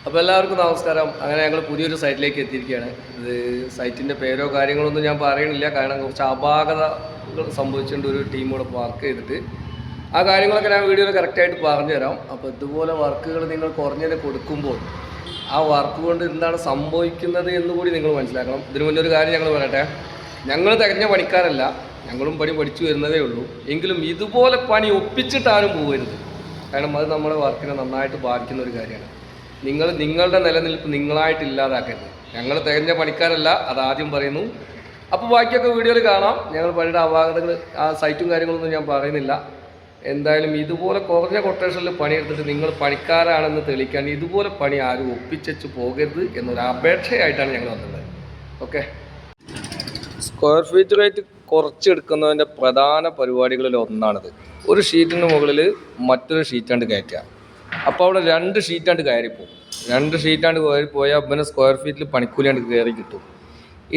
അപ്പോൾ എല്ലാവർക്കും നമസ്കാരം. അങ്ങനെ ഞങ്ങൾ പുതിയൊരു സൈറ്റിലേക്ക് എത്തിയിരിക്കുകയാണ്. ഇത് സൈറ്റിൻ്റെ പേരോ കാര്യങ്ങളൊന്നും ഞാൻ പറയണില്ല, കാരണം കുറച്ച് അപാകതകൾ സംഭവിച്ചുകൊണ്ട് ഒരു ടീം കൂടെ വർക്ക് ചെയ്തിട്ട് ആ കാര്യങ്ങളൊക്കെ ഞാൻ വീഡിയോയിൽ കറക്റ്റായിട്ട് പറഞ്ഞു തരാം. അപ്പോൾ ഇതുപോലെ വർക്കുകൾ നിങ്ങൾ കുറഞ്ഞതിന് കൊടുക്കുമ്പോൾ ആ വർക്ക് കൊണ്ട് എന്താണ് സംഭവിക്കുന്നത് എന്നുകൂടി നിങ്ങൾ മനസ്സിലാക്കണം. ഇതിനു മുന്നേ ഒരു കാര്യം ഞങ്ങൾ പറയട്ടെ, ഞങ്ങൾ തികഞ്ഞ പണിക്കാരല്ല, ഞങ്ങളും പണി പഠിച്ചു വരുന്നതേ ഉള്ളൂ. എങ്കിലും ഇതുപോലെ പണി ഒപ്പിച്ചിട്ടാരും പോകരുത്, കാരണം അത് നമ്മുടെ വർക്കിനെ നന്നായിട്ട് ബാധിക്കുന്ന ഒരു കാര്യമാണ്. നിങ്ങളുടെ നിലനിൽപ്പ് നിങ്ങളായിട്ട് ഇല്ലാതാക്കരുത്. ഞങ്ങൾ തികഞ്ഞ പണിക്കാരല്ല, അതാദ്യം പറയുന്നു. അപ്പോൾ ബാക്കിയൊക്കെ വീഡിയോയിൽ കാണാം. ഞങ്ങൾ പണിയുടെ അപാകതകൾ ആ സൈറ്റും കാര്യങ്ങളൊന്നും ഞാൻ പറയുന്നില്ല. എന്തായാലും ഇതുപോലെ കുറഞ്ഞ കൊട്ടേഷനിൽ പണിയെടുത്തിട്ട് നിങ്ങൾ പണിക്കാരാണെന്ന് തെളിയിക്കാൻ ഇതുപോലെ പണി ആരും ഒപ്പിച്ചു പോകരുത് എന്നൊരു അപേക്ഷയായിട്ടാണ് ഞങ്ങൾ വന്നത്. ഓക്കെ, സ്ക്വയർ ഫീറ്റ് റേറ്റ് കുറച്ചെടുക്കുന്നതിൻ്റെ പ്രധാന പരിപാടികളിൽ ഒന്നാണിത്. ഒരു ഷീറ്റിന് മുകളിൽ മറ്റൊരു ഷീറ്റാണ്ട് കയറ്റുക. അപ്പോൾ അവിടെ 2 ഷീറ്റാണ്ട് കയറിപ്പോവും. 2 ഷീറ്റാണ്ട് കയറിപ്പോയാൽ പിന്നെ സ്ക്വയർ ഫീറ്റിൽ പണിക്കൂലിയാണ്ട് കയറി കിട്ടും.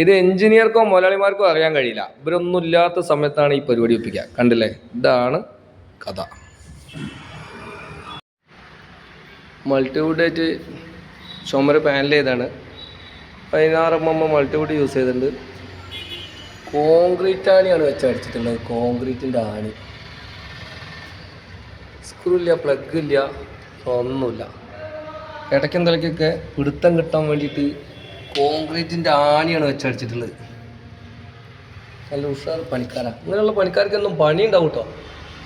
ഇത് എഞ്ചിനീയർക്കോ മുതലാളിമാർക്കോ അറിയാൻ കഴിയില്ല. ഇവരൊന്നും ഇല്ലാത്ത സമയത്താണ് ഈ പരിപാടി ഒപ്പിക്കുക. കണ്ടില്ലേ, ഇതാണ് കഥ. മൾട്ടിവുഡായിട്ട് ചുമര് പാനൽ ചെയ്താണ്. 16 mm മൾട്ടിവുഡ് യൂസ് ചെയ്തിട്ടുണ്ട്. കോൺക്രീറ്റ് ആണിയാണ് വെച്ചടിച്ചിട്ടുള്ളത്. കോൺക്രീറ്റിൻ്റെ ആണി, സ്ക്രൂ ഇല്ല, പ്ലഗ് ഇല്ല, ഒന്നുമില്ല. ഇടയ്ക്കും തലയ്ക്കൊക്കെ പിടുത്തം കിട്ടാൻ വേണ്ടിയിട്ട് കോൺക്രീറ്റിൻ്റെ ആണിയാണ് വെച്ചടിച്ചിട്ടുള്ളത്. നല്ല ഉഷാർ പണിക്കാരാണ്. ഇങ്ങനെയുള്ള പണിക്കാർക്കൊന്നും പണി ഉണ്ടാവും കേട്ടോ.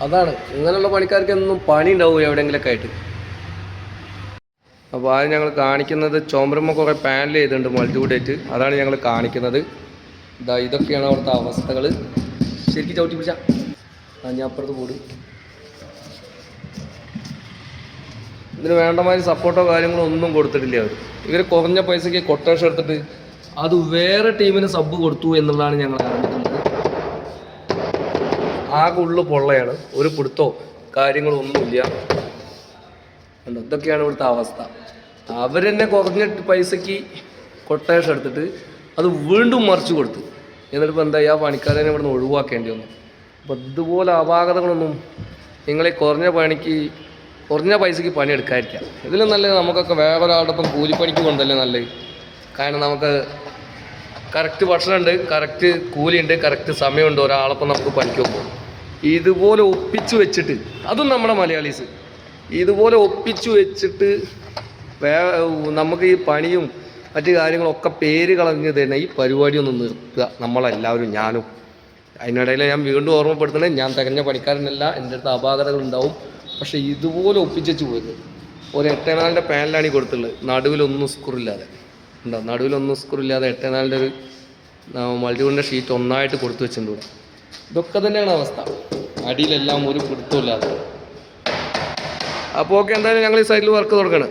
അതാണ്, ഇങ്ങനെയുള്ള പണിക്കാർക്കൊന്നും പണി ഉണ്ടാവും എവിടെയെങ്കിലൊക്കെ ആയിട്ട്. അപ്പോൾ ആദ്യം ഞങ്ങൾ കാണിക്കുന്നത് ചുമരുമ്മ കുറേ പാനൽ ചെയ്തിട്ടുണ്ട് മൾട്ടിവുഡായിട്ട്. അതാണ് ഞങ്ങൾ കാണിക്കുന്നത്. ഇതൊക്കെയാണ് അവിടുത്തെ അവസ്ഥകൾ. ശരിക്കും ചവിട്ടി പിടിച്ചാൽ ഞാൻ അപ്പുറത്ത് കൂടും. ഇതിന് വേണ്ടമാതിരി സപ്പോർട്ടോ കാര്യങ്ങളോ ഒന്നും കൊടുത്തിട്ടില്ല അവർ. ഇവർ കുറഞ്ഞ പൈസയ്ക്ക് കൊട്ടേഷൻ എടുത്തിട്ട് അത് വേറെ ടീമിന് സബ് കൊടുത്തു എന്നുള്ളതാണ് ഞങ്ങൾ അറിഞ്ഞിട്ടുള്ളത്. ആകെ ഉള്ളു പൊള്ളയാണ്, ഒരു പിടുത്തോ കാര്യങ്ങളോ ഒന്നുമില്ല. ഇതൊക്കെയാണ് ഇവിടുത്തെ അവസ്ഥ. അവരെന്നെ കുറഞ്ഞ പൈസയ്ക്ക് കൊട്ടേഷൻ എടുത്തിട്ട് അത് വീണ്ടും മറിച്ച് കൊടുത്ത്, എന്നിട്ടിപ്പോൾ എന്താ ആ പണിക്കാരനെ ഇവിടുന്ന് ഒഴിവാക്കേണ്ടി വന്നു. അപ്പോൾ ഇതുപോലെ അപാകതകളൊന്നും നിങ്ങളെ കുറഞ്ഞ പൈസയ്ക്ക് പണി എടുക്കാതിരിക്കാം. ഇതിലും നല്ലത് നമുക്കൊക്കെ വേറെ ഒരാളുടെ ഒപ്പം കൂലിപ്പണിക്ക് കൊണ്ടല്ലേ നല്ലത്. കാരണം നമുക്ക് കറക്റ്റ് ഭക്ഷണമുണ്ട്, കറക്റ്റ് കൂലിയുണ്ട്, കറക്റ്റ് സമയമുണ്ട്. ഒരാളൊപ്പം നമുക്ക് പണിക്ക് പോകും. ഇതുപോലെ ഒപ്പിച്ച് വെച്ചിട്ട്, അതും നമ്മുടെ മലയാളീസ് ഇതുപോലെ ഒപ്പിച്ച് വെച്ചിട്ട് നമുക്ക് ഈ പണിയും മറ്റു കാര്യങ്ങളൊക്കെ പേര് കളഞ്ഞ് തന്നെ ഈ പരിപാടി ഒന്ന് നിർത്തുക, നമ്മളെല്ലാവരും. ഞാനും അതിനിടയിൽ ഞാൻ വീണ്ടും ഓർമ്മപ്പെടുത്തണേ, ഞാൻ തികഞ്ഞ പണിക്കാരനല്ല, എൻ്റെ അടുത്ത് അപാകതകളുണ്ടാവും. പക്ഷേ ഇതുപോലെ ഒപ്പിച്ചു പോയത് ഒരു 8.4 പാനലാണ് ഈ കൊടുത്തുള്ളത്. നടുവിലൊന്നും സ്ക്രൂല്ലാതെ ഉണ്ടോ, നടുവിലൊന്നും സ്ക്രൂല്ലാതെ 8.4 ഒരു മൾട്ടിവുഡിൻ്റെ ഷീറ്റ് ഒന്നായിട്ട് കൊടുത്തു വെച്ചിട്ടുണ്ട് ഇവിടെ. ഇതൊക്കെ തന്നെയാണ് അവസ്ഥ. അടിയിലെല്ലാം ഒരു പിടുത്തമില്ലാതെ. അപ്പോൾ ഓക്കെ, എന്തായാലും ഞങ്ങൾ ഈ സൈഡിൽ വർക്ക് തുടങ്ങണം.